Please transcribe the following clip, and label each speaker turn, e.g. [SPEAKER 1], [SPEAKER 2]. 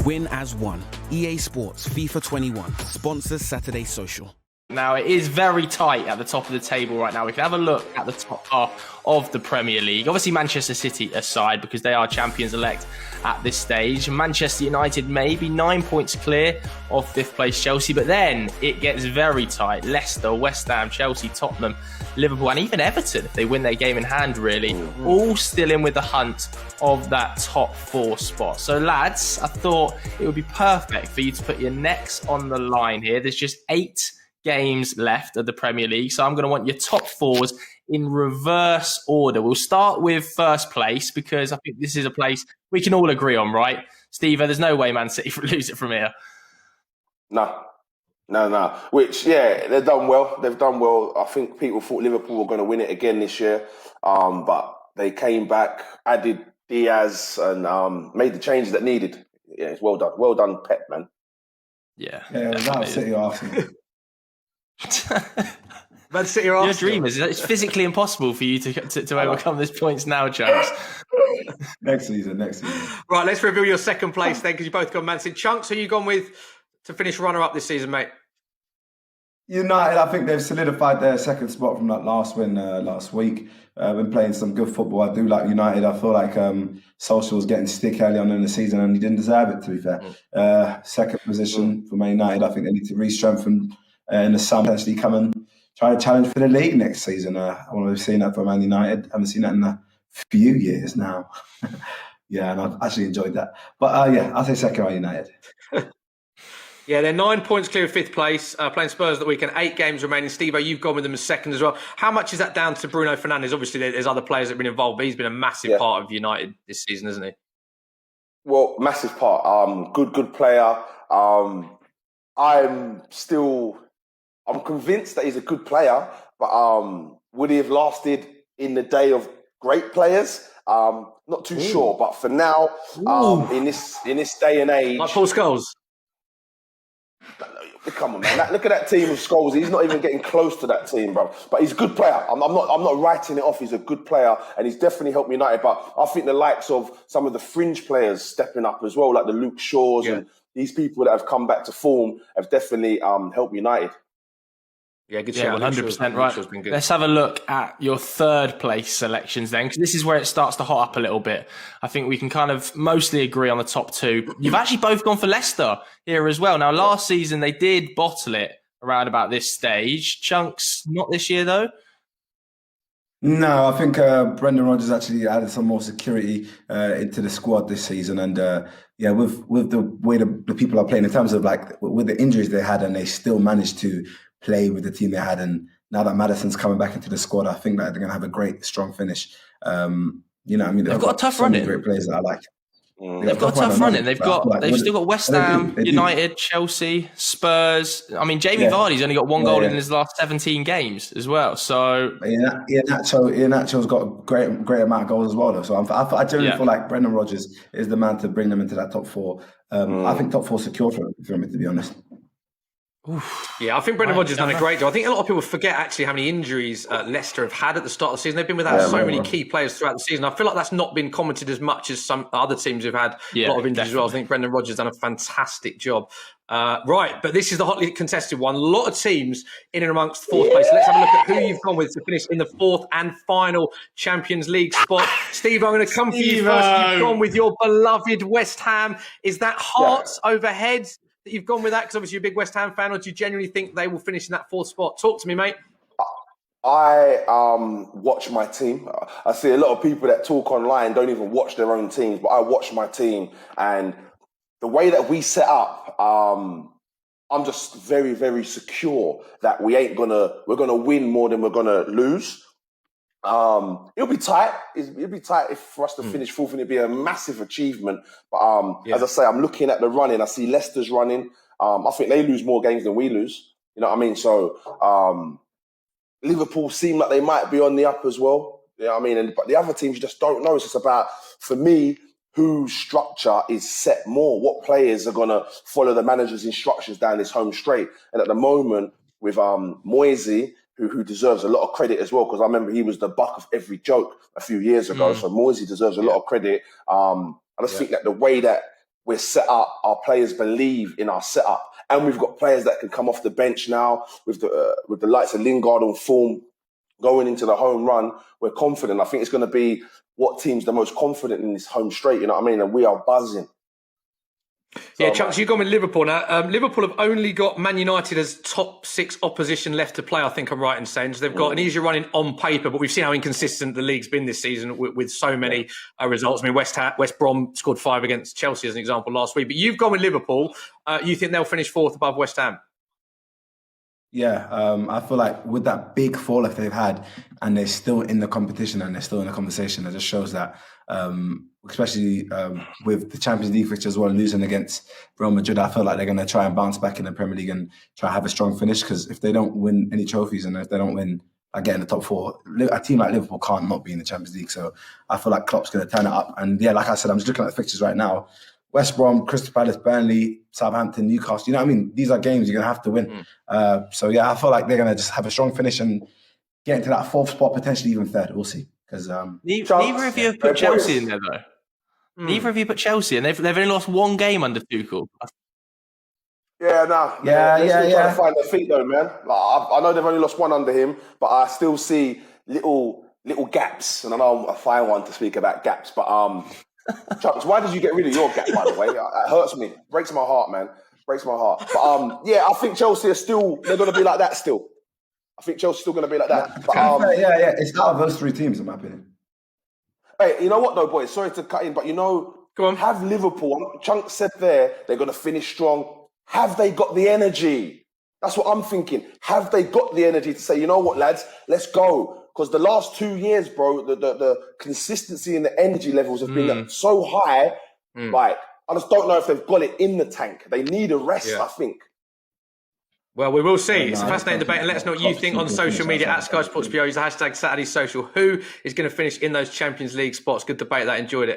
[SPEAKER 1] Win as one. EA Sports FIFA 21 sponsors Saturday Social.
[SPEAKER 2] Now, it is very tight at the top of the table right now. We can have a look at the top half of the Premier League. Obviously, Manchester City aside, because they are champions-elect at this stage. Manchester United may be 9 points clear of 5th place Chelsea, but then it gets very tight. Leicester, West Ham, Chelsea, Tottenham, Liverpool, and even Everton, if they win their game in hand, really, all still in with the hunt of that top 4 spot. So, lads, I thought it would be perfect for you to put your necks on the line here. There's just 8 games left of the Premier League, so I'm going to want your top 4s in reverse order. We'll start with first place because I think this is a place we can all agree on, right? Steve, there's no way Man City lose it from here.
[SPEAKER 3] No. Which, yeah, they've done well. I think people thought Liverpool were going to win it again this year, but they came back, added Diaz, and made the changes that needed. Yeah, it's well done. Well done, Pep, man.
[SPEAKER 4] Yeah, without City or Arsenal.
[SPEAKER 5] Man City or Arsenal.
[SPEAKER 2] You're dreamers. It's physically impossible for you to overcome these points now, Chunkz.
[SPEAKER 4] Next season.
[SPEAKER 5] Right, let's reveal your second place then, because you both got Man City. Chunkz, who you gone with to finish runner-up this season, mate?
[SPEAKER 4] United, I think they've solidified their second spot from that last win last week. Been playing some good football. I do like United. I feel like Solskjaer was getting stick early on in the season and he didn't deserve it, to be fair. Second position for Man United. I think they need to re-strengthen in the summer, potentially come and try to challenge for the league next season. I want to have seen that for Man United. I haven't seen that in a few years now. Yeah, and I've actually enjoyed that. But yeah, I'll say second Man United.
[SPEAKER 5] Yeah, they're 9 points clear of 5th place, playing Spurs that weekend, 8 games remaining. Steve-O, you've gone with them as second as well. How much is that down to Bruno Fernandes? Obviously, there's other players that have been involved, but he's been a massive part of United this season, hasn't he?
[SPEAKER 3] Well, massive part. Good player. I'm convinced that he's a good player, but would he have lasted in the day of great players? Not too sure, but for now, in this day and age,
[SPEAKER 5] like Paul Scholes.
[SPEAKER 3] Come on, man! Look at that team of Scholes. He's not even getting close to that team, bro. But he's a good player. I'm not writing it off. He's a good player, and he's definitely helped United. But I think the likes of some of the fringe players stepping up as well, like the Luke Shaws and these people that have come back to form, have definitely helped United.
[SPEAKER 5] Yeah, good shout.
[SPEAKER 2] 100% right. Let's have a look at your third place selections then, because this is where it starts to hot up a little bit. I think we can kind of mostly agree on the top 2. You've actually both gone for Leicester here as well. Now, last season, they did bottle it around about this stage. Chunkz, not this year, though?
[SPEAKER 4] No, I think Brendan Rodgers actually added some more security into the squad this season. And with the way the people are playing, in terms of like with the injuries they had, and they still managed to play with the team they had, and now that Maddison's coming back into the squad, I think that they're going to have a great, strong finish. They've
[SPEAKER 2] got a tough run in.
[SPEAKER 4] Great players that I like.
[SPEAKER 2] They've got a tough run in. They've still got West Ham, United, Chelsea, Spurs. I mean, Jamie Vardy's only got 1 goal in his last 17 games as well. So
[SPEAKER 4] Nacho's got a great amount of goals as well, though. So I generally feel like Brendan Rodgers is the man to bring them into that top 4. I think top 4 secure for him, to be honest.
[SPEAKER 5] Oof. Yeah, I think Brendan Rodgers has done a great job. I think a lot of people forget actually how many injuries Leicester have had at the start of the season. They've been without so many key players throughout the season. I feel like that's not been commented as much as some other teams who've had a lot of injuries as well. I think Brendan Rodgers has done a fantastic job. Right, but this is the hotly contested one. A lot of teams in and amongst 4th place. So let's have a look at who you've gone with to finish in the 4th and final Champions League spot. Steve, I'm going to come for you first. You've gone with your beloved West Ham. Is that hearts overhead that you've gone with that? Because obviously you're a big West Ham fan, or do you genuinely think they will finish in that 4th spot? Talk to me, mate.
[SPEAKER 3] I watch my team. I see a lot of people that talk online don't even watch their own teams, but I watch my team, and the way that we set up, I'm just very, very secure that we're gonna win more than we're gonna lose. It'll be tight. It'll be tight for us to finish 4th, and it'd be a massive achievement. But as I say, I'm looking at the running. I see Leicester's running. I think they lose more games than we lose. You know what I mean? So Liverpool seem like they might be on the up as well. You know what I mean? But the other teams you just don't know. It's just about, for me, whose structure is set more. What players are gonna follow the manager's instructions down this home straight? And at the moment, with Moisey, who deserves a lot of credit as well, because I remember he was the butt of every joke a few years ago. So Moisey deserves a lot of credit. I just think that the way that we're set up. Our players believe in our setup, and we've got players that can come off the bench now with the likes of Lingard on form going into the home run. We're confident. I think it's going to be what team's the most confident in this home straight. You know what I mean? And we are buzzing.
[SPEAKER 5] Yeah, Chunkz, you've gone with Liverpool now. Liverpool have only got Man United as top 6 opposition left to play, I think I'm right in saying. So they've got an easier running on paper, but we've seen how inconsistent the league's been this season with so many results. I mean, West Brom scored 5 against Chelsea as an example last week. But you've gone with Liverpool. You think they'll finish 4th above West Ham?
[SPEAKER 4] Yeah, I feel like with that big fall off they've had, and they're still in the competition and they're still in the conversation, it just shows that, especially with the Champions League fixture as well, losing against Real Madrid, I feel like they're going to try and bounce back in the Premier League and try to have a strong finish. Because if they don't win any trophies and if they don't win, get in the top 4, a team like Liverpool can't not be in the Champions League. So I feel like Klopp's going to turn it up. And yeah, like I said, I'm just looking at the fixtures right now. West Brom, Crystal Palace, Burnley, Southampton, Newcastle. You know what I mean? These are games you're going to have to win. So yeah, I feel like they're going to just have a strong finish and get into that 4th spot, potentially even 3rd. We'll see. Because
[SPEAKER 2] neither of you have put Chelsea in there, though. Neither of you put Chelsea, and they've only lost 1 game under Tuchel.
[SPEAKER 3] Yeah, nah. They're still trying to find their feet, though, man. Like, I know they've only lost 1 under him, but I still see little gaps, and I know I find one to speak about gaps, but Chunkz, why did you get rid of your gap, by the way? It hurts me. Breaks my heart, man. Breaks my heart. But yeah, I think Chelsea are they're going to be like that still. I think Chelsea's still going to be like that. But,
[SPEAKER 4] yeah. It's out of those 3 teams, in my opinion.
[SPEAKER 3] Hey, you know what, though, boys? Sorry to cut in, but
[SPEAKER 5] Go on.
[SPEAKER 3] have Liverpool, Chunkz said they're going to finish strong. Have they got the energy? That's what I'm thinking. Have they got the energy to say, you know what, lads, let's go? Because the last 2 years, bro, the consistency and the energy levels have been so high. Like, I just don't know if they've got it in the tank. They need a rest, I think.
[SPEAKER 5] Well, we will see. It's a fascinating debate, and let us know what you think on social media at Sky Sports PO. Use the hashtag SaturdaySocial. Who is going to finish in those Champions League spots? Good debate that. Enjoyed it.